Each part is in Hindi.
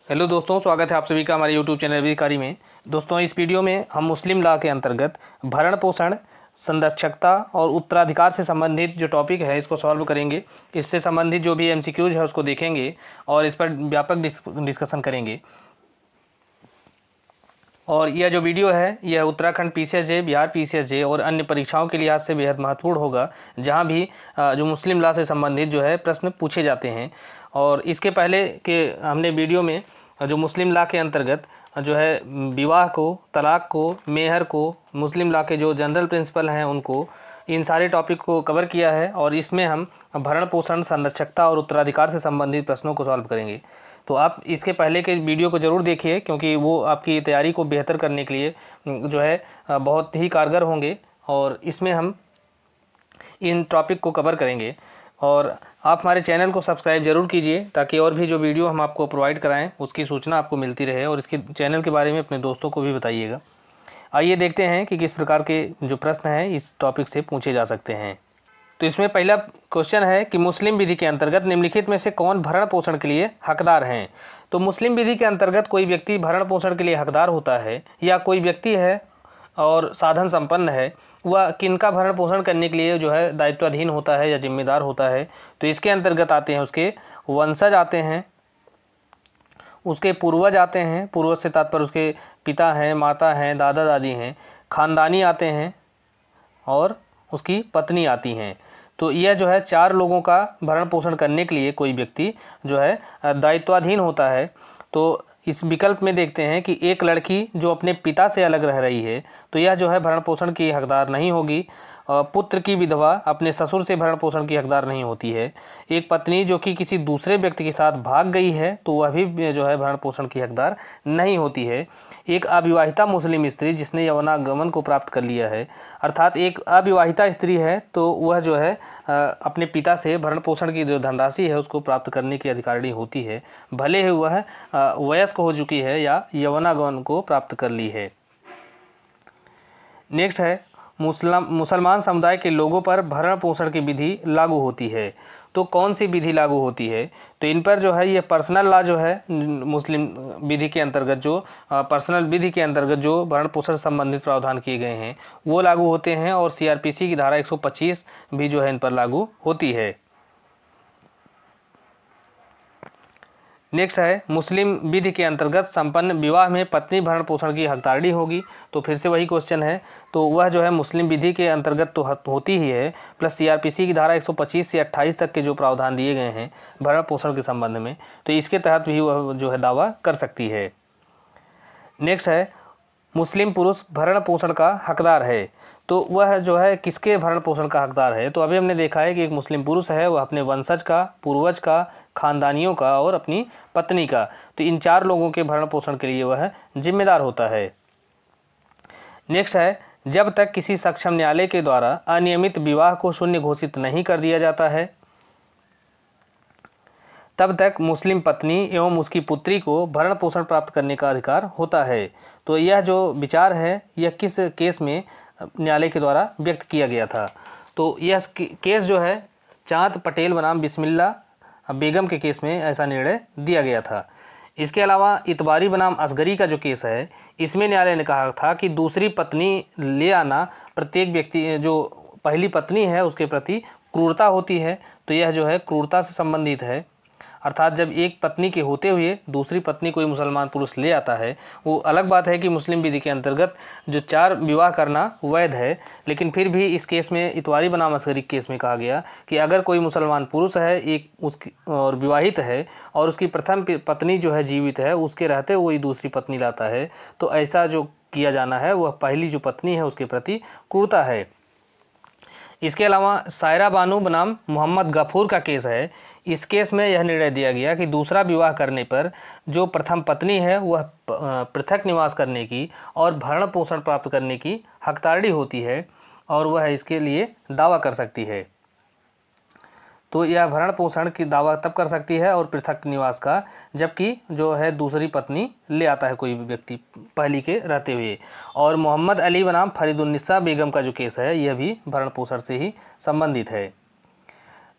हेलो दोस्तों, स्वागत है आप सभी का हमारे यूट्यूब चैनल अधिकारी में। दोस्तों, इस वीडियो में हम मुस्लिम लॉ के अंतर्गत भरण पोषण, संरक्षकता और उत्तराधिकार से संबंधित जो टॉपिक है इसको सॉल्व करेंगे। इससे संबंधित जो भी एमसीक्यूज है उसको देखेंगे और इस पर व्यापक डिस्कशन करेंगे। और यह जो वीडियो है यह उत्तराखंड पीसीएसजे, बिहार पीसीएसजे और अन्य परीक्षाओं के लिहाज से बेहद महत्वपूर्ण होगा, जहां भी जो मुस्लिम लॉ से संबंधित जो है प्रश्न पूछे जाते हैं। और इसके पहले के हमने वीडियो में जो मुस्लिम लॉ के अंतर्गत जो है विवाह को, तलाक को, मेहर को, मुस्लिम लॉ के जो जनरल प्रिंसिपल हैं उनको, इन सारे टॉपिक को कवर किया है। और इसमें हम भरण पोषण, संरक्षकता और उत्तराधिकार से संबंधित प्रश्नों को सॉल्व करेंगे। तो आप इसके पहले के वीडियो को ज़रूर देखिए, क्योंकि वो आपकी तैयारी को बेहतर करने के लिए जो है बहुत ही कारगर होंगे। और इसमें हम इन टॉपिक को कवर करेंगे। और आप हमारे चैनल को सब्सक्राइब जरूर कीजिए, ताकि और भी जो वीडियो हम आपको प्रोवाइड कराएं उसकी सूचना आपको मिलती रहे। और इसके चैनल के बारे में अपने दोस्तों को भी बताइएगा। आइए देखते हैं कि किस प्रकार के जो प्रश्न हैं इस टॉपिक से पूछे जा सकते हैं। तो इसमें पहला क्वेश्चन है कि मुस्लिम विधि के अंतर्गत निम्नलिखित में से कौन भरण पोषण के लिए हकदार हैं। तो मुस्लिम विधि के अंतर्गत कोई व्यक्ति भरण पोषण के लिए हकदार होता है, या कोई व्यक्ति है और साधन संपन्न है, वह किनका भरण पोषण करने के लिए जो है दायित्वाधीन होता है या जिम्मेदार होता है। तो इसके अंतर्गत आते हैं उसके वंशज आते हैं, उसके पूर्वज आते हैं, पूर्वज से तात्पर्य उसके पिता हैं, माता हैं, दादा दादी हैं, खानदानी आते हैं और उसकी पत्नी आती हैं। तो यह जो है 4 लोगों का भरण पोषण करने के लिए कोई व्यक्ति जो है दायित्वाधीन होता है। तो इस विकल्प में देखते हैं कि एक लड़की जो अपने पिता से अलग रह रही है, तो यह जो है भरण पोषण की हकदार नहीं होगी। पुत्र की विधवा अपने ससुर से भरण पोषण की हकदार नहीं होती है। एक पत्नी जो कि किसी दूसरे व्यक्ति के साथ भाग गई है, तो वह भी जो है भरण पोषण की हकदार नहीं होती है। एक अविवाहिता मुस्लिम स्त्री जिसने यौनागमन को प्राप्त कर लिया है, अर्थात एक अविवाहिता स्त्री है, तो वह जो है अपने पिता से भरण पोषण की जो धनराशि है उसको प्राप्त करने की अधिकारिणी होती है, भले ही वह वयस्क हो चुकी है या यौनागमन को प्राप्त कर ली है। नेक्स्ट है, मुसलमान समुदाय के लोगों पर भरण पोषण की विधि लागू होती है। तो कौन सी विधि लागू होती है? तो इन पर जो है ये पर्सनल लॉ जो है, मुस्लिम विधि के अंतर्गत जो पर्सनल विधि के अंतर्गत जो भरण पोषण से संबंधित प्रावधान किए गए हैं वो लागू होते हैं। और सीआरपीसी की धारा 125 भी जो है इन पर लागू होती है। नेक्स्ट है, मुस्लिम विधि के अंतर्गत संपन्न विवाह में पत्नी भरण पोषण की हकदारणी होगी। तो फिर से वही क्वेश्चन है, तो वह जो है मुस्लिम विधि के अंतर्गत तो होती ही है, प्लस सीआरपीसी की धारा 125 से 28 तक के जो प्रावधान दिए गए हैं भरण पोषण के संबंध में, तो इसके तहत भी वह जो है दावा कर सकती है। नेक्स्ट है, मुस्लिम पुरुष भरण पोषण का हकदार है। तो वह जो है किसके भरण पोषण का हकदार है? तो अभी हमने देखा है कि एक मुस्लिम पुरुष है, वह अपने वंशज का, पूर्वज का, खानदानियों का और अपनी पत्नी का, तो इन 4 लोगों के भरण पोषण के लिए वह जिम्मेदार होता है। नेक्स्ट है, जब तक किसी सक्षम न्यायालय के द्वारा अनियमित विवाह को शून्य घोषित नहीं कर दिया जाता है, तब तक मुस्लिम पत्नी एवं उसकी पुत्री को भरण पोषण प्राप्त करने का अधिकार होता है। तो यह जो विचार है यह किस केस में न्यायालय के द्वारा व्यक्त किया गया था? तो यह केस जो है चाँद पटेल बनाम बिस्मिल्ला बेगम के केस में ऐसा निर्णय दिया गया था। इसके अलावा इतबारी बनाम असगरी का जो केस है, इसमें न्यायालय ने कहा था कि दूसरी पत्नी ले आना प्रत्येक व्यक्ति जो पहली पत्नी है उसके प्रति क्रूरता होती है। तो यह जो है क्रूरता से संबंधित है, अर्थात जब एक पत्नी के होते हुए दूसरी पत्नी कोई मुसलमान पुरुष ले आता है, वो अलग बात है कि मुस्लिम विधि के अंतर्गत जो 4 विवाह करना वैध है, लेकिन फिर भी इस केस में इतवारी बनाम असगरी केस में कहा गया कि अगर कोई मुसलमान पुरुष है एक उसकी और विवाहित है और उसकी प्रथम पत्नी जो है जीवित है, उसके रहते हुए दूसरी पत्नी लाता है, तो ऐसा जो किया जाना है वह पहली जो पत्नी है उसके प्रति क्रूरता है। इसके अलावा सायरा बानू बनाम मोहम्मद गफूर का केस है। इस केस में यह निर्णय दिया गया कि दूसरा विवाह करने पर जो प्रथम पत्नी है वह पृथक निवास करने की और भरण पोषण प्राप्त करने की हकदारणी होती है और वह इसके लिए दावा कर सकती है। तो यह भरण पोषण की दावा तब कर सकती है और पृथक निवास का, जबकि जो है दूसरी पत्नी ले आता है कोई भी व्यक्ति पहली के रहते हुए। और मोहम्मद अली बनाम फरीदुन्निसा बेगम का जो केस है यह भी भरण पोषण से ही संबंधित है।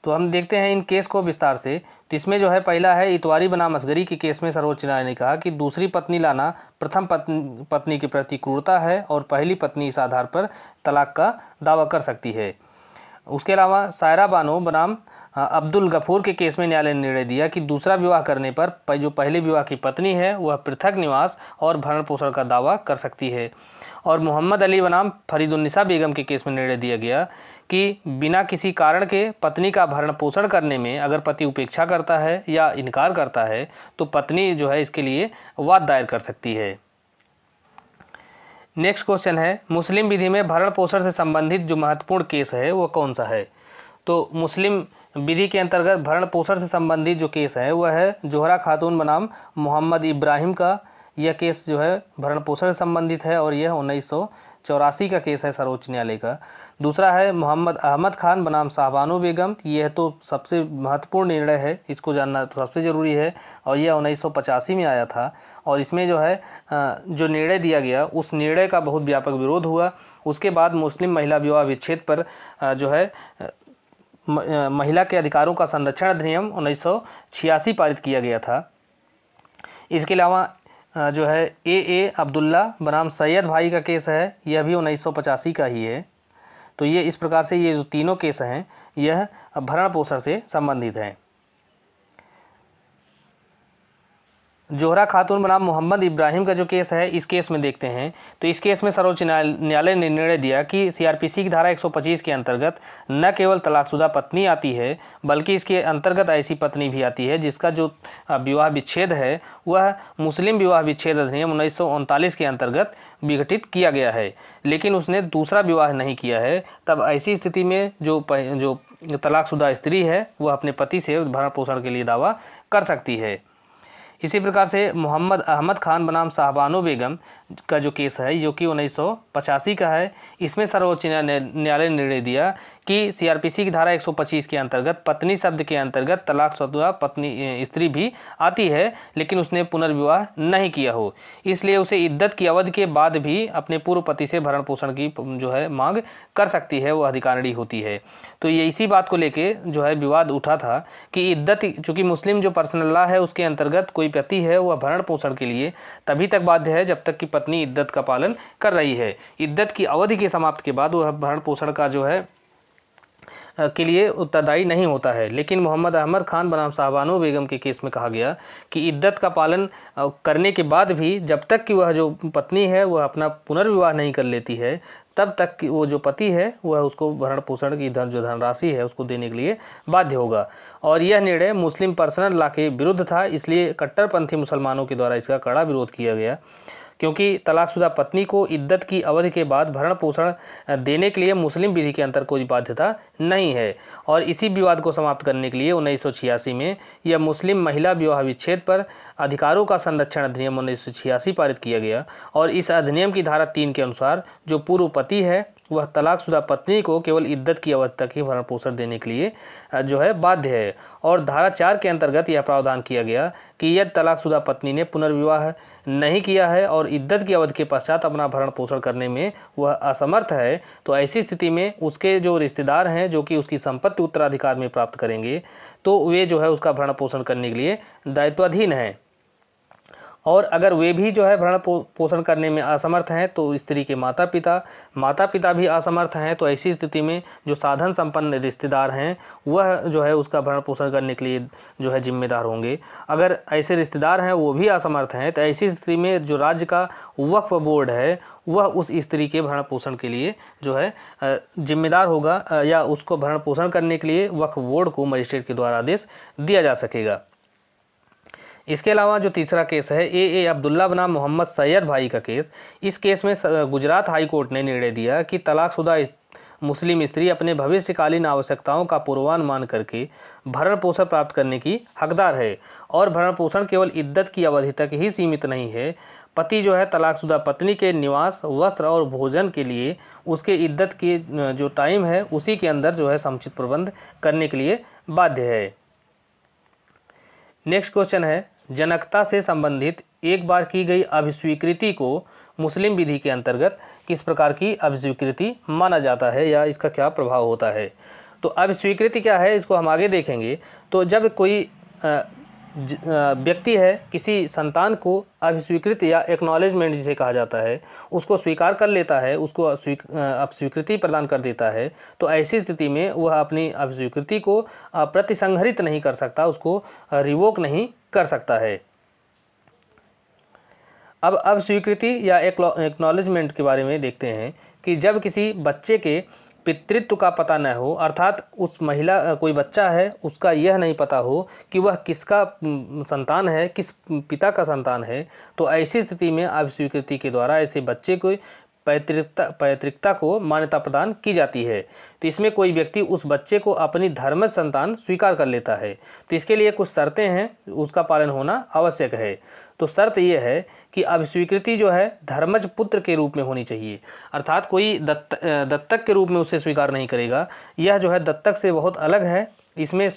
तो हम देखते हैं इन केस को विस्तार से। तो इसमें जो है पहला है इतवारी बनाम असगरी के केस में सर्वोच्च न्यायालय ने कहा कि दूसरी पत्नी लाना प्रथम पत्नी के प्रति क्रूरता है और पहली पत्नी इस आधार पर तलाक का दावा कर सकती है। उसके अलावा सायरा बानो बनाम अब्दुल गफूर के केस में न्यायालय ने निर्णय दिया कि दूसरा विवाह करने पर जो पहले विवाह की पत्नी है वह पृथक निवास और भरण पोषण का दावा कर सकती है। और मोहम्मद अली बनाम फरीदुन्निसा बेगम के केस में निर्णय दिया गया कि बिना किसी कारण के पत्नी का भरण पोषण करने में अगर पति उपेक्षा करता है या इनकार करता है तो पत्नी जो है इसके लिए वाद दायर कर सकती है। नेक्स्ट क्वेश्चन है मुस्लिम विधि में भरण पोषण से संबंधित जो महत्वपूर्ण केस है वह कौन सा है। तो मुस्लिम विधि के अंतर्गत भरण पोषण से संबंधित जो केस है वह है जोहरा खातून बनाम मोहम्मद इब्राहिम का। यह केस जो है भरण पोषण से संबंधित है और यह 1984 का केस है सर्वोच्च न्यायालय का। दूसरा है मोहम्मद अहमद खान बनाम शाहबानो बेगम। यह तो सबसे महत्वपूर्ण निर्णय है, इसको जानना सबसे ज़रूरी है और यह 1985 में आया था। और इसमें जो है जो निर्णय दिया गया उस निर्णय का बहुत व्यापक विरोध हुआ। उसके बाद मुस्लिम महिला विवाह विच्छेद पर जो है महिला के अधिकारों का संरक्षण अधिनियम 1986 पारित किया गया था। इसके अलावा जो है ए अब्दुल्ला बनाम सैयद भाई का केस है, यह भी 1985 का ही है। तो ये इस प्रकार से ये जो तीनों केस हैं यह भरण पोषण से संबंधित हैं। जोहरा खातून बनाम मोहम्मद इब्राहिम का जो केस है इस केस में देखते हैं। तो इस केस में सर्वोच्च न्यायालय ने निर्णय दिया कि सीआरपीसी की धारा 125 के अंतर्गत न केवल तलाकशुदा पत्नी आती है बल्कि इसके अंतर्गत ऐसी पत्नी भी आती है जिसका जो विवाह विच्छेद है वह मुस्लिम विवाह विच्छेद अधिनियम 1939 के अंतर्गत विघटित किया गया है, लेकिन उसने दूसरा विवाह नहीं किया है। तब ऐसी स्थिति में जो तलाकशुदा स्त्री है वह अपने पति से भरण पोषण के लिए दावा कर सकती है। इसी प्रकार से मोहम्मद अहमद खान बनाम शाहबानो बेगम का जो केस है जो कि 1985 का है, इसमें सर्वोच्च न्यायालय ने निर्णय दिया कि सीआरपीसी की धारा 125 के अंतर्गत पत्नी शब्द के अंतर्गत तलाकशुदा पत्नी स्त्री भी आती है लेकिन उसने पुनर्विवाह नहीं किया हो, इसलिए उसे इद्दत की अवधि के बाद भी अपने पूर्व पति से भरण पोषण की जो है मांग कर सकती है, वह अधिकारिणी होती है। तो ये इसी बात को लेके जो है विवाद उठा था कि इद्दत चूँकि मुस्लिम जो पर्सनल लॉ है उसके अंतर्गत कोई पति है वह भरण पोषण के लिए तभी तक बाध्य है जब तक कि पत्नी इद्दत का पालन कर रही है। इद्दत की अवधि के समाप्त के बाद वह भरण पोषण का जो है के लिए उत्तरदायी नहीं होता है। लेकिन मोहम्मद अहमद खान बनाम शाहबानो बेगम के केस में कहा गया कि इद्दत का पालन करने के बाद भी जब तक कि वह जो पत्नी है वह अपना पुनर्विवाह नहीं कर लेती है तब तक कि वो जो पति है वह उसको भरण पोषण की धनराशि है उसको देने के लिए बाध्य होगा। और यह निर्णय मुस्लिम पर्सनल लॉ के विरुद्ध था, इसलिए कट्टरपंथी मुसलमानों के द्वारा इसका कड़ा विरोध किया गया, क्योंकि तलाकशुदा पत्नी को इद्दत की अवधि के बाद भरण पोषण देने के लिए मुस्लिम विधि के अंतर्गत कोई बाध्यता नहीं है। और इसी विवाद को समाप्त करने के लिए 1986 में यह मुस्लिम महिला विवाह विच्छेद पर अधिकारों का संरक्षण अधिनियम 1986 पारित किया गया। और इस अधिनियम की धारा 3 के अनुसार जो पूर्व पति है वह तलाकशुदा पत्नी को केवल इद्दत की अवधि तक ही भरण पोषण देने के लिए जो है बाध्य है। और धारा 4 के अंतर्गत यह प्रावधान किया गया कि यदि तलाकशुदा पत्नी ने पुनर्विवाह नहीं किया है और इद्दत की अवधि के पश्चात अपना भरण पोषण करने में वह असमर्थ है तो ऐसी स्थिति में उसके जो रिश्तेदार हैं जो कि उसकी संपत्ति उत्तराधिकार में प्राप्त करेंगे तो वे जो है उसका भरण पोषण करने के लिए दायित्वाधीन हैं। और अगर वे भी जो है भरण पोषण करने में असमर्थ हैं तो स्त्री के माता पिता भी असमर्थ हैं तो ऐसी स्थिति में जो साधन संपन्न रिश्तेदार हैं वह जो है उसका भरण पोषण करने के लिए जो है जिम्मेदार होंगे। अगर ऐसे रिश्तेदार हैं वो भी असमर्थ हैं तो ऐसी स्थिति में जो राज्य का वक्फ बोर्ड है वह उस स्त्री के भरण पोषण के लिए जो है जिम्मेदार होगा या उसको भरण पोषण करने के लिए वक्फ बोर्ड को मजिस्ट्रेट के द्वारा आदेश दिया जा सकेगा। इसके अलावा जो तीसरा केस है ए अब्दुल्ला बनाम मोहम्मद सैयद भाई का केस, इस केस में गुजरात हाई कोर्ट ने निर्णय दिया कि तलाकशुदा मुस्लिम स्त्री अपने भविष्यकालीन आवश्यकताओं का पूर्वानुमान करके भरण पोषण प्राप्त करने की हकदार है। और भरण पोषण केवल इद्दत की अवधि तक ही सीमित नहीं है, पति जो है तलाकशुदा पत्नी के निवास, वस्त्र और भोजन के लिए उसके इद्दत के जो टाइम है उसी के अंदर जो है समुचित प्रबंध करने के लिए बाध्य है। नेक्स्ट क्वेश्चन है जनकता से संबंधित एक बार की गई अभिस्वीकृति को मुस्लिम विधि के अंतर्गत किस प्रकार की अभिस्वीकृति माना जाता है या इसका क्या प्रभाव होता है। तो अब स्वीकृति क्या है इसको हम आगे देखेंगे। तो जब कोई व्यक्ति है किसी संतान को अभिस्वीकृत या एक्नॉलेजमेंट जिसे कहा जाता है उसको स्वीकार कर लेता है, उसको अब स्वीकृति प्रदान कर देता है, तो ऐसी स्थिति में वह अपनी अभिस्वीकृति को प्रतिसंहरित नहीं कर सकता, उसको रिवोक नहीं कर सकता है। अब स्वीकृति या एक्नॉलेजमेंट के बारे में देखते हैं कि जब किसी बच्चे के पितृत्व का पता न हो, अर्थात उस महिला कोई बच्चा है उसका यह नहीं पता हो कि वह किसका संतान है, किस पिता का संतान है, तो ऐसी स्थिति में अभिस्वीकृति के द्वारा ऐसे बच्चे को पैतृकता को मान्यता प्रदान की जाती है। तो इसमें कोई व्यक्ति उस बच्चे को अपनी धर्मज संतान स्वीकार कर लेता है। तो इसके लिए कुछ शर्तें हैं, उसका पालन होना आवश्यक है। तो शर्त यह है कि अभिस्वीकृति जो है धर्मज पुत्र के रूप में होनी चाहिए, अर्थात कोई दत्तक के रूप में उसे स्वीकार नहीं करेगा। यह जो है दत्तक से बहुत अलग है। इसमें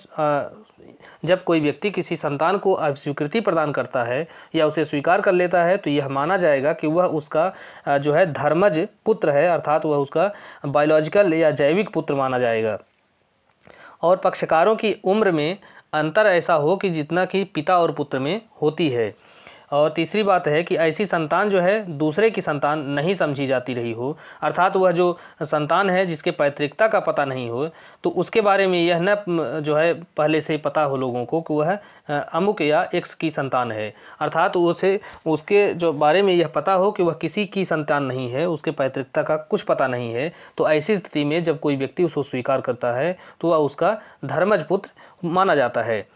जब कोई व्यक्ति किसी संतान को अभिस्वीकृति प्रदान करता है या उसे स्वीकार कर लेता है तो यह माना जाएगा कि वह उसका जो है धर्मज पुत्र है, अर्थात वह उसका बायोलॉजिकल या जैविक पुत्र माना जाएगा। और पक्षकारों की उम्र में अंतर ऐसा हो कि जितना कि पिता और पुत्र में होती है। और तीसरी बात है कि ऐसी संतान जो है दूसरे की संतान नहीं समझी जाती रही हो, अर्थात वह जो संतान है जिसके पैतृकता का पता नहीं हो तो उसके बारे में यह न जो है पहले से पता हो लोगों को कि वह अमुक या एक्स की संतान है, अर्थात उसे उसके जो बारे में यह पता हो कि वह किसी की संतान नहीं है, उसके पैतृकता का कुछ पता नहीं है। तो ऐसी स्थिति में जब कोई व्यक्ति उसको स्वीकार करता है तो वह उसका धर्मज पुत्र माना जाता है।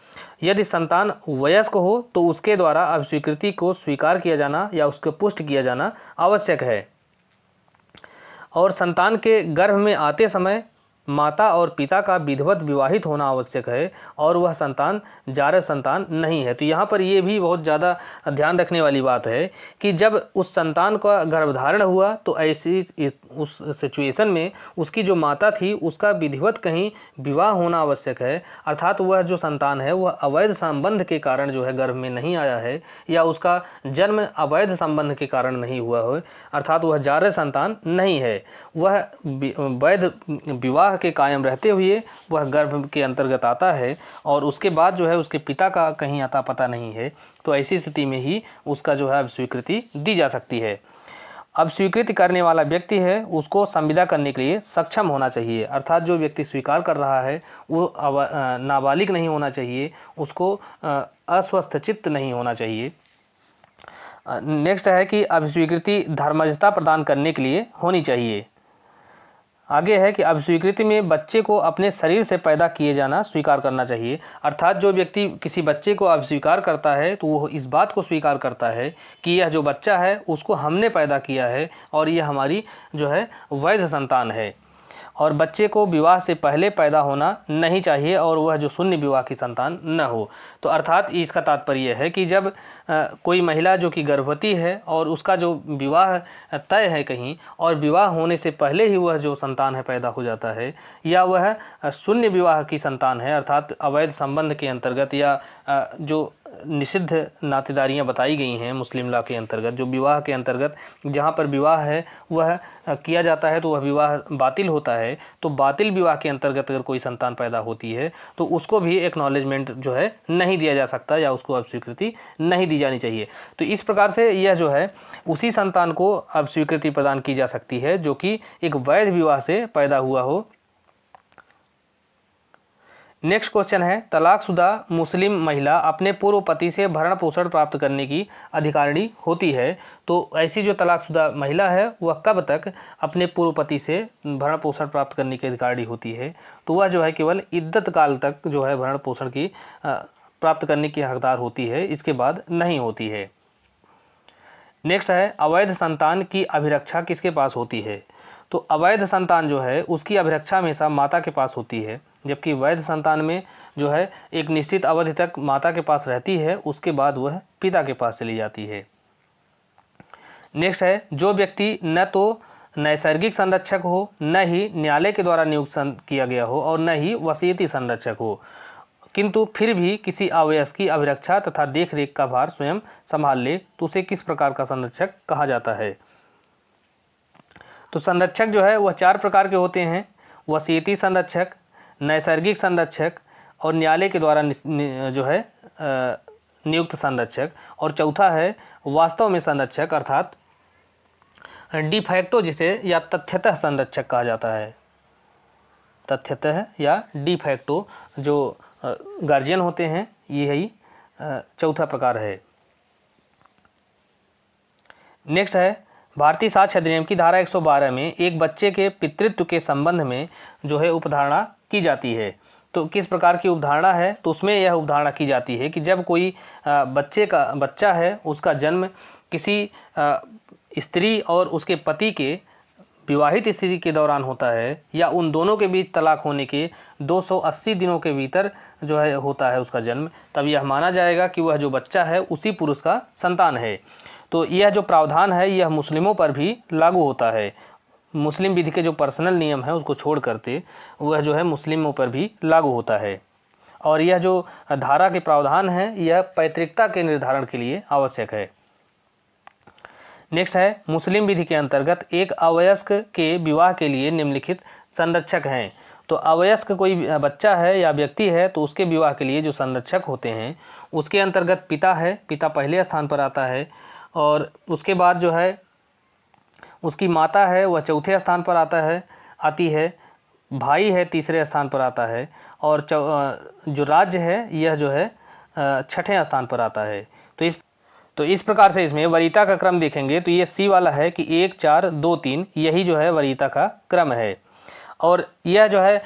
यदि संतान वयस्क हो तो उसके द्वारा अभिस्वीकृति को स्वीकार किया जाना या उसको पुष्ट किया जाना आवश्यक है। और संतान के गर्भ में आते समय माता और पिता का विधिवत विवाहित होना आवश्यक है और वह संतान जारज संतान नहीं है। तो यहाँ पर ये भी बहुत ज़्यादा ध्यान रखने वाली बात है कि जब उस संतान का गर्भधारण हुआ तो ऐसी उस सिचुएशन में उसकी जो माता थी उसका विधिवत कहीं विवाह होना आवश्यक है, अर्थात वह जो संतान है वह अवैध संबंध के कारण जो है गर्भ में नहीं आया है या उसका जन्म अवैध संबंध के कारण नहीं हुआ हो, अर्थात वह जारज संतान नहीं है। वह वैध विवाह के कायम रहते हुए वह गर्भ के अंतर्गत आता है और उसके बाद जो है उसके पिता का कहीं अता पता नहीं है। तो ऐसी स्थिति में ही उसका जो है स्वीकृति दी जा सकती है। अब स्वीकृति करने वाला व्यक्ति है उसको संविदा करने के लिए सक्षम होना चाहिए, अर्थात जो व्यक्ति स्वीकार कर रहा है वो नाबालिग नहीं होना चाहिए, उसको अस्वस्थ चित्त नहीं होना चाहिए। नेक्स्ट है कि अभिस्वीकृति धर्मजता प्रदान करने के लिए होनी चाहिए। आगे है कि अभिस्वीकृति में बच्चे को अपने शरीर से पैदा किए जाना स्वीकार करना चाहिए, अर्थात जो व्यक्ति किसी बच्चे को अभिस्वीकार करता है तो वो इस बात को स्वीकार करता है कि यह जो बच्चा है उसको हमने पैदा किया है और यह हमारी जो है वैध संतान है। और बच्चे को विवाह से पहले पैदा होना नहीं चाहिए और वह जो शून्य विवाह की संतान न हो। तो अर्थात इसका तात्पर्य है कि जब कोई महिला जो कि गर्भवती है और उसका जो विवाह तय है कहीं और विवाह होने से पहले ही वह जो संतान है पैदा हो जाता है या वह शून्य विवाह की संतान है, अर्थात अवैध संबंध के अंतर्गत या जो निषिद्ध नातेदारियां बताई गई हैं मुस्लिम लॉ के अंतर्गत, जो विवाह के अंतर्गत जहां पर विवाह है वह किया जाता है तो वह विवाह बातिल होता है। तो बातिल विवाह के अंतर्गत अगर कोई संतान पैदा होती है तो उसको भी एक्नॉलेजमेंट जो है नहीं दिया जा सकता या उसको अब स्वीकृति नहीं दी जानी चाहिए। तो इस प्रकार से यह जो है उसी संतान को अब स्वीकृति प्रदान की जा सकती है जो कि एक वैध विवाह से पैदा हुआ हो। नेक्स्ट क्वेश्चन है, तलाकशुदा मुस्लिम महिला अपने पूर्व पति से भरण पोषण प्राप्त करने की अधिकारिणी होती है। तो ऐसी जो तलाकशुदा महिला है वह कब तक अपने पूर्व पति से भरण पोषण प्राप्त करने की अधिकारिणी होती है? तो वह जो है केवल इद्दत काल तक जो है भरण पोषण की प्राप्त करने की हकदार होती है, इसके बाद नहीं होती है। नेक्स्ट है, अवैध संतान की अभिरक्षा किसके पास होती है? तो अवैध संतान जो है उसकी अभिरक्षा हमेशा माता के पास होती है, जबकि वैध संतान में जो है एक निश्चित अवधि तक माता के पास रहती है, उसके बाद वह पिता के पास चली जाती है। नेक्स्ट है, जो व्यक्ति न तो नैसर्गिक संरक्षक हो, न ही न्यायालय के द्वारा नियुक्त किया गया हो और न ही वसीयती संरक्षक हो, किंतु फिर भी किसी अवयस्क की अभिरक्षा तथा देखरेख का भार स्वयं संभाल ले, तो उसे किस प्रकार का संरक्षक कहा जाता है? तो संरक्षक जो है वह 4 प्रकार के होते हैं: वसीयती संरक्षक, नैसर्गिक संरक्षक और न्यायालय के द्वारा जो है नियुक्त संरक्षक, और चौथा है वास्तव में संरक्षक अर्थात डिफैक्टो जिसे या तथ्यतः संरक्षक कहा जाता है। तथ्यतः या डिफैक्टो जो गार्जियन होते हैं, यही चौथा प्रकार है। नेक्स्ट है भारतीय साक्ष्य अधिनियम की धारा 112 में एक बच्चे के पितृत्व के संबंध में जो है उपधारणा की जाती है। तो किस प्रकार की उपधारणा है? तो उसमें यह उपधारणा की जाती है कि जब कोई बच्चा है, उसका जन्म किसी स्त्री और उसके पति के विवाहित स्थिति के दौरान होता है या उन दोनों के बीच तलाक होने के 280 दिनों के भीतर जो है होता है उसका जन्म, तब यह माना जाएगा कि वह जो बच्चा है उसी पुरुष का संतान है। तो यह जो प्रावधान है यह मुस्लिमों पर भी लागू होता है। मुस्लिम विधि के जो पर्सनल नियम है उसको छोड़ करके वह जो है मुस्लिमों पर भी लागू होता है। और यह जो धारा के प्रावधान है यह पैतृकता के निर्धारण के लिए आवश्यक है। नेक्स्ट है मुस्लिम विधि के अंतर्गत एक अवयस्क के विवाह के लिए निम्नलिखित संरक्षक हैं। तो अवयस्क कोई बच्चा है या व्यक्ति है तो उसके विवाह के लिए जो संरक्षक होते हैं उसके अंतर्गत पिता है, पिता पहले स्थान पर आता है, और उसके बाद जो है उसकी माता है वह चौथे स्थान पर आती है, भाई है तीसरे स्थान पर आता है, और जो राज्य है यह जो है छठे स्थान पर आता है। तो इस प्रकार से इसमें वरीयता का क्रम देखेंगे तो ये सी वाला है कि 1 4 2 3 यही जो है वरीयता का क्रम है। और यह जो है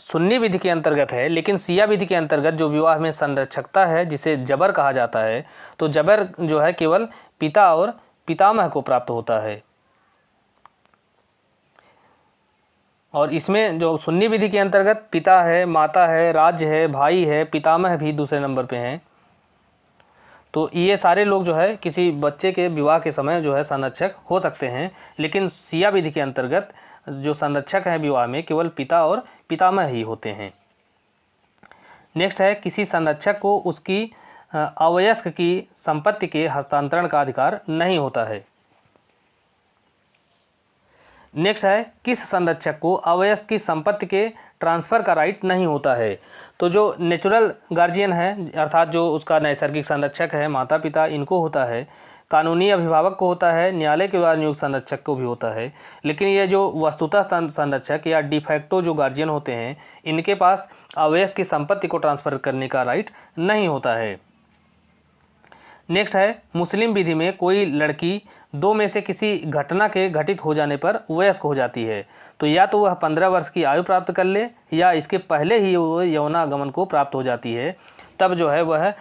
सुन्नी विधि के अंतर्गत है, लेकिन सिया विधि के अंतर्गत जो विवाह में संरक्षकता है जिसे जबर कहा जाता है, तो जबर जो है केवल पिता और पितामह को प्राप्त होता है। और इसमें जो सुन्नी विधि के अंतर्गत पिता है, माता है, राज्य है, भाई है, पितामह भी दूसरे नंबर पे हैं। तो ये सारे लोग जो है किसी बच्चे के विवाह के समय जो है संरक्षक हो सकते हैं, लेकिन सिया विधि के अंतर्गत जो संरक्षक हैं विवाह में केवल पिता और पितामह ही होते हैं। नेक्स्ट है किसी संरक्षक को उसकी अवयस्क की संपत्ति के हस्तांतरण का अधिकार नहीं होता है। नेक्स्ट है किस संरक्षक को अवयस्क की संपत्ति के ट्रांसफ़र का राइट नहीं होता है। तो जो नेचुरल गार्जियन है अर्थात जो उसका नैसर्गिक संरक्षक है, माता पिता, इनको होता है, कानूनी अभिभावक को होता है, न्यायालय के द्वारा नियुक्त संरक्षक को भी होता है, लेकिन ये जो वस्तुतः संरक्षक या डिफैक्टो जो गार्जियन होते हैं इनके पास अवयस्क की संपत्ति को ट्रांसफ़र करने का राइट नहीं होता है। नेक्स्ट है मुस्लिम विधि में कोई लड़की दो में से किसी घटना के घटित हो जाने पर वयस्क हो जाती है। तो या तो वह 15 वर्ष की आयु प्राप्त कर ले या इसके पहले ही वह यौनागमन को प्राप्त हो जाती है, तब जो है वह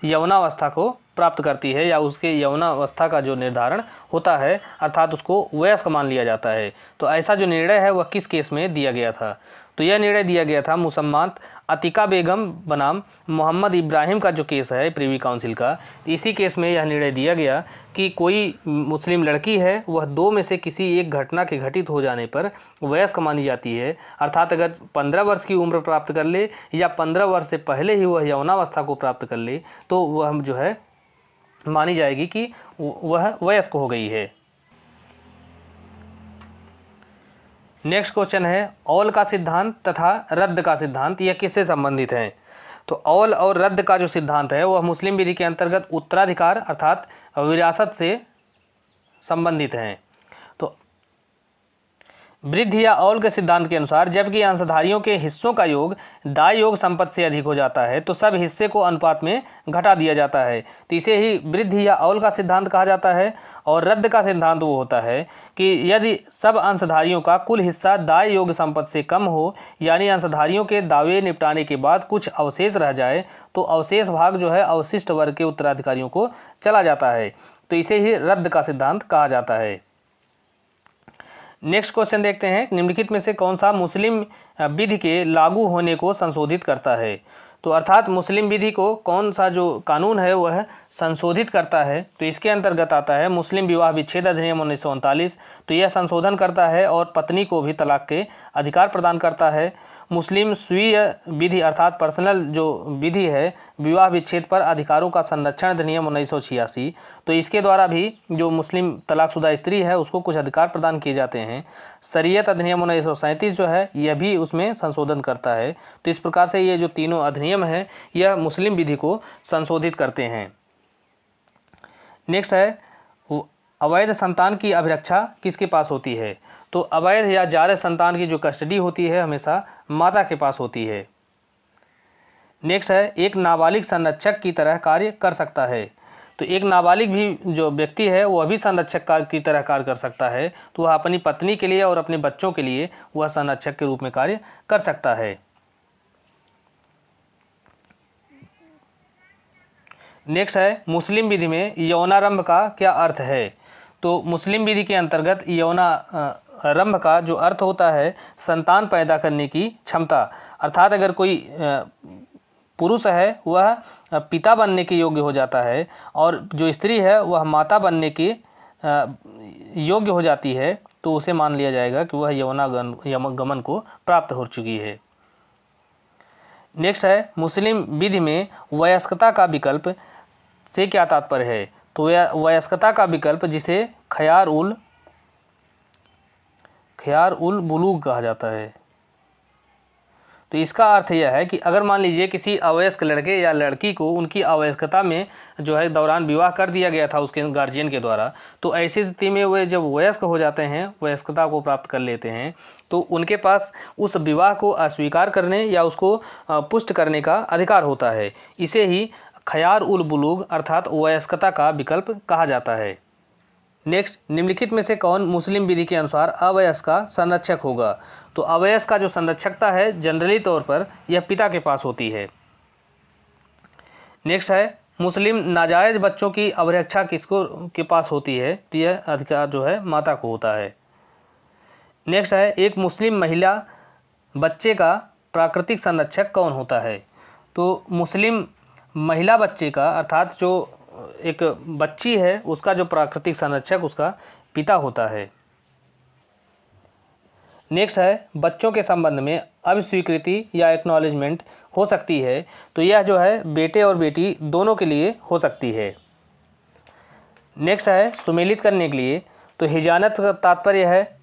यौनावस्था को प्राप्त करती है या उसके यौनावस्था का जो निर्धारण होता है अर्थात उसको वयस्क मान लिया जाता है। तो ऐसा जो निर्णय है वह किस केस में दिया गया था? तो यह निर्णय दिया गया था मुसम्मात अतिका बेगम बनाम मोहम्मद इब्राहिम का जो केस है प्रीवी काउंसिल का, इसी केस में यह निर्णय दिया गया कि कोई मुस्लिम लड़की है वह दो में से किसी एक घटना के घटित हो जाने पर वयस्क मानी जाती है, अर्थात अगर 15 वर्ष की उम्र प्राप्त कर ले या 15 वर्ष से पहले ही वह यौनावस्था को प्राप्त कर ले तो वह जो है मानी जाएगी कि वह वयस्क हो गई है। नेक्स्ट क्वेश्चन है औल का सिद्धांत तथा रद्द का सिद्धांत यह किससे संबंधित है? तो औल और रद्द का जो सिद्धांत है वह मुस्लिम विधि के अंतर्गत उत्तराधिकार अर्थात विरासत से संबंधित हैं। तो वृद्धि या औल के सिद्धांत के अनुसार जबकि अंशधारियों के हिस्सों का योग दाय योग संपत्ति से अधिक हो जाता है तो सब हिस्से को अनुपात में घटा दिया जाता है, तो इसे ही वृद्धि या औल का सिद्धांत कहा जाता है। और रद्द का सिद्धांत वो होता है कि यदि सब अंशधारियों का कुल हिस्सा दाय योग संपत्ति से कम हो, यानी अंशधारियों के दावे निपटाने के बाद कुछ अवशेष रह जाए, तो अवशेष भाग जो है अवशिष्ट वर्ग के उत्तराधिकारियों को चला जाता है, तो इसे ही रद्द का सिद्धांत कहा जाता है। नेक्स्ट क्वेश्चन देखते हैं निम्नलिखित में से कौन सा मुस्लिम विधि के लागू होने को संशोधित करता है? तो अर्थात मुस्लिम विधि को कौन सा जो कानून है वह संशोधित करता है? तो इसके अंतर्गत आता है मुस्लिम विवाह विच्छेद अधिनियम 1939। तो यह संशोधन करता है और पत्नी को भी तलाक के अधिकार प्रदान करता है। मुस्लिम स्वीय विधि अर्थात पर्सनल जो विधि है विवाह विच्छेद पर अधिकारों का संरक्षण अधिनियम 1986, तो इसके द्वारा भी जो मुस्लिम तलाकशुदा स्त्री है उसको कुछ अधिकार प्रदान किए जाते हैं। शरीयत अधिनियम 1937 जो है यह भी उसमें संशोधन करता है। तो इस प्रकार से ये जो तीनों अधिनियम है यह मुस्लिम विधि को संशोधित करते हैं। नेक्स्ट है अवैध संतान की अभिरक्षा किसके पास होती है? तो अवैध या जायज संतान की जो कस्टडी होती है हमेशा माता के पास होती है। नेक्स्ट है एक नाबालिग संरक्षक की तरह कार्य कर सकता है। तो एक नाबालिग भी जो व्यक्ति है वह भी संरक्षक की तरह कार्य कर सकता है। तो वह अपनी पत्नी के लिए और अपने बच्चों के लिए वह संरक्षक के रूप में कार्य कर सकता है। नेक्स्ट है मुस्लिम विधि में यौनारंभ का क्या अर्थ है? तो मुस्लिम विधि के अंतर्गत यौनारंभ का जो अर्थ होता है संतान पैदा करने की क्षमता, अर्थात अगर कोई पुरुष है वह पिता बनने के योग्य हो जाता है और जो स्त्री है वह माता बनने के योग्य हो जाती है, तो उसे मान लिया जाएगा कि वह यौनागमन को प्राप्त हो चुकी है। नेक्स्ट है मुस्लिम विधि में वयस्कता का विकल्प से क्या तात्पर्य है? तो वयस्कता का विकल्प जिसे खयार उल बुलूग कहा जाता है। तो इसका अर्थ यह है कि अगर मान लीजिए किसी अवयस्क लड़के या लड़की को उनकी अवयस्कता में जो है दौरान विवाह कर दिया गया था उसके गार्जियन के द्वारा, तो ऐसी स्थिति में वे जब वयस्क हो जाते हैं, वयस्कता को प्राप्त कर लेते हैं, तो उनके पास उस विवाह को अस्वीकार करने या उसको पुष्ट करने का अधिकार होता है। इसे ही खयार उल बुलूग अर्थात वयस्कता का विकल्प कहा जाता है। नेक्स्ट, निम्नलिखित में से कौन मुस्लिम विधि के अनुसार अवयस्क का संरक्षक होगा? तो अवयस्क का जो संरक्षकता है जनरली तौर पर यह पिता के पास होती है। नेक्स्ट है मुस्लिम नाजायज बच्चों की अभिरक्षा किसको के पास होती है? तो यह अधिकार जो है माता को होता है। नेक्स्ट है एक मुस्लिम महिला बच्चे का प्राकृतिक संरक्षक कौन होता है? तो मुस्लिम महिला बच्चे का अर्थात जो एक बच्ची है उसका जो प्राकृतिक संरक्षक उसका पिता होता है। नेक्स्ट है बच्चों के संबंध में अभिस्वीकृति या एक्नॉलेजमेंट हो सकती है, तो यह जो है बेटे और बेटी दोनों के लिए हो सकती है। नेक्स्ट है सुमेलित करने के लिए, तो हिजानत का तात्पर्य है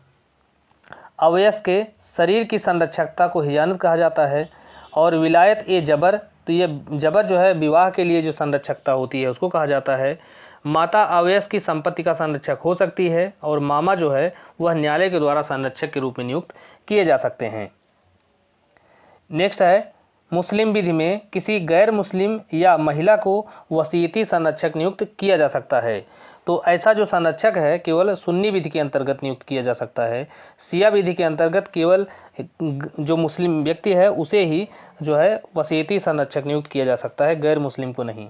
अवयस्क के शरीर की संरक्षकता को हिजानत कहा जाता है। और विलायत ए जबर, तो ये जबर जो है विवाह के लिए जो संरक्षकता होती है उसको कहा जाता है। माता अवयस्क की संपत्ति का संरक्षक हो सकती है और मामा जो है वह न्यायालय के द्वारा संरक्षक के रूप में नियुक्त किए जा सकते हैं। नेक्स्ट है मुस्लिम विधि में किसी गैर मुस्लिम या महिला को वसीयती संरक्षक नियुक्त किया जा सकता है। तो ऐसा जो संरक्षक है केवल सुन्नी विधि के अंतर्गत नियुक्त किया जा सकता है। शिया विधि के अंतर्गत केवल जो मुस्लिम व्यक्ति है उसे ही जो है वसीयती संरक्षक नियुक्त किया जा सकता है, गैर मुस्लिम को नहीं।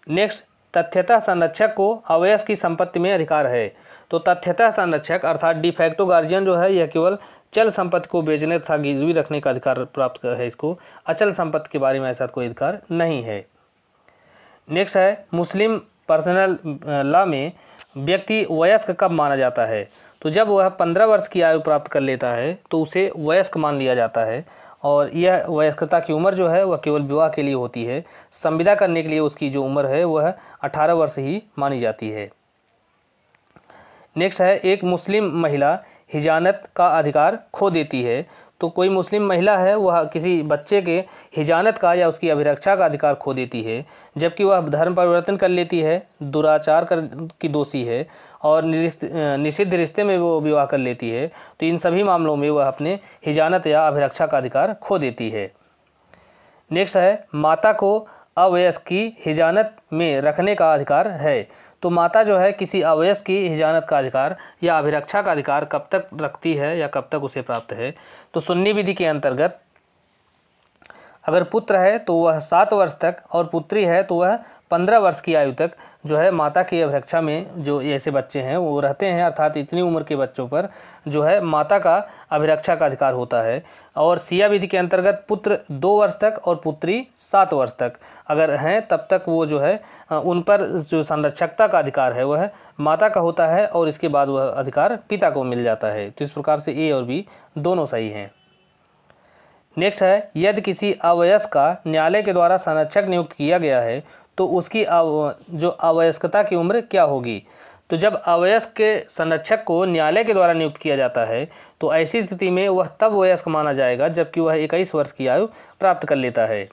नेक्स्ट, तथ्यतः संरक्षक को अवयस्क की संपत्ति में अधिकार है। तो तथ्यतः संरक्षक अर्थात डिफैक्टो गार्जियन जो है यह केवल चल संपत्ति को बेचने तथा गिरवी रखने का अधिकार प्राप्त है, इसको अचल संपत्ति के बारे में ऐसा कोई अधिकार नहीं है। नेक्स्ट है मुस्लिम पर्सनल लॉ में व्यक्ति वयस्क कब माना जाता है? तो जब वह 15 वर्ष की आयु प्राप्त कर लेता है तो उसे वयस्क मान लिया जाता है और यह वयस्कता की उम्र जो है वह केवल विवाह के लिए होती है। संविदा करने के लिए उसकी जो उम्र है वह 18 वर्ष ही मानी जाती है। नेक्स्ट है एक मुस्लिम महिला हिजानत का अधिकार खो देती है। तो कोई मुस्लिम महिला है वह किसी बच्चे के हिजानत का या उसकी अभिरक्षा का अधिकार खो देती है, जबकि वह धर्म परिवर्तन कर लेती है, दुराचार की दोषी है और निषिद्ध रिश्ते में वो विवाह कर लेती है, तो इन सभी मामलों में वह अपने हिजानत या अभिरक्षा का अधिकार खो देती है। नेक्स्ट है माता को अवयस्क की हिजानत में रखने का अधिकार है। तो माता जो है किसी अवयस्क की हिजानत का अधिकार या अभिरक्षा का अधिकार कब तक रखती है या कब तक उसे प्राप्त है? तो सुन्नी विधि के अंतर्गत अगर पुत्र है तो वह 7 वर्ष तक और पुत्री है तो वह 15 वर्ष की आयु तक जो है माता की अभिरक्षा में जो ऐसे बच्चे हैं वो रहते हैं, अर्थात इतनी उम्र के बच्चों पर जो है माता का अभिरक्षा का अधिकार होता है। और सिया विधि के अंतर्गत पुत्र 2 वर्ष तक और पुत्री 7 वर्ष तक अगर हैं तब तक वो जो है उन पर जो संरक्षकता का अधिकार है वह माता का होता है और इसके बाद वह अधिकार पिता को मिल जाता है। तो इस प्रकार से ए और बी दोनों सही हैं। नेक्स्ट है, यदि किसी अवयस्क का न्यायालय के द्वारा संरक्षक नियुक्त किया गया है तो उसकी जो अवयस्कता की उम्र क्या होगी। तो जब अवयस्क के संरक्षक को न्यायालय के द्वारा नियुक्त किया जाता है तो ऐसी स्थिति में वह तब वयस्क माना जाएगा जबकि वह 21 वर्ष की आयु प्राप्त कर लेता है।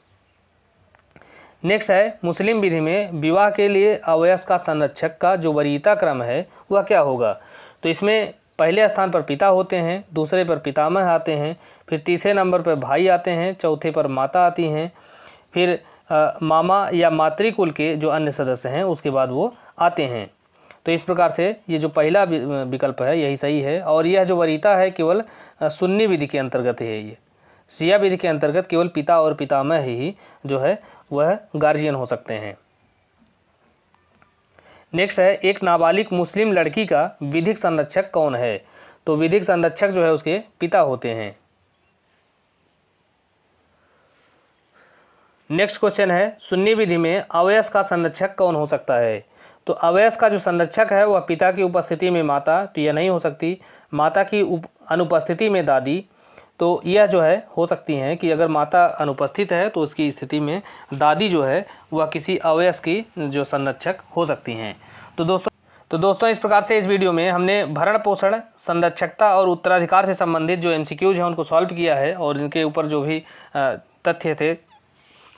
नेक्स्ट है, मुस्लिम विधि में विवाह के लिए अवयस्क का संरक्षक का जो वरीयता क्रम है वह क्या होगा। तो इसमें पहले स्थान पर पिता होते हैं, दूसरे पर पितामह आते हैं, फिर तीसरे नंबर पर भाई आते हैं, चौथे पर माता आती हैं, फिर मामा या मातृकुल के जो अन्य सदस्य हैं उसके बाद वो आते हैं। तो इस प्रकार से ये जो पहला विकल्प है यही सही है। और यह जो वरीयता है केवल सुन्नी विधि के अंतर्गत है। ये शिया विधि के अंतर्गत केवल पिता और पितामह ही जो है वह गार्जियन हो सकते हैं। नेक्स्ट है, एक नाबालिग मुस्लिम लड़की का विधिक संरक्षक कौन है। तो विधिक संरक्षक जो है उसके पिता होते हैं। नेक्स्ट क्वेश्चन है, सुन्नी विधि में अवयस्क का संरक्षक कौन हो सकता है। तो अवयस्क का जो संरक्षक है वह पिता की उपस्थिति में माता, तो यह नहीं हो सकती। माता की अनुपस्थिति में दादी, तो यह जो है हो सकती हैं कि अगर माता अनुपस्थित है तो उसकी स्थिति में दादी जो है वह किसी अवयस्क की जो संरक्षक हो सकती हैं। तो दोस्तों इस प्रकार से इस वीडियो में हमने भरण पोषण, संरक्षकता और उत्तराधिकार से संबंधित जो MCQs हैं उनको सॉल्व किया है और इनके ऊपर जो भी तथ्य थे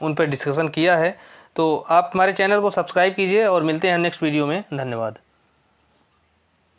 उन पर डिस्कशन किया है। तो आप हमारे चैनल को सब्सक्राइब कीजिए और मिलते हैं नेक्स्ट वीडियो में। धन्यवाद।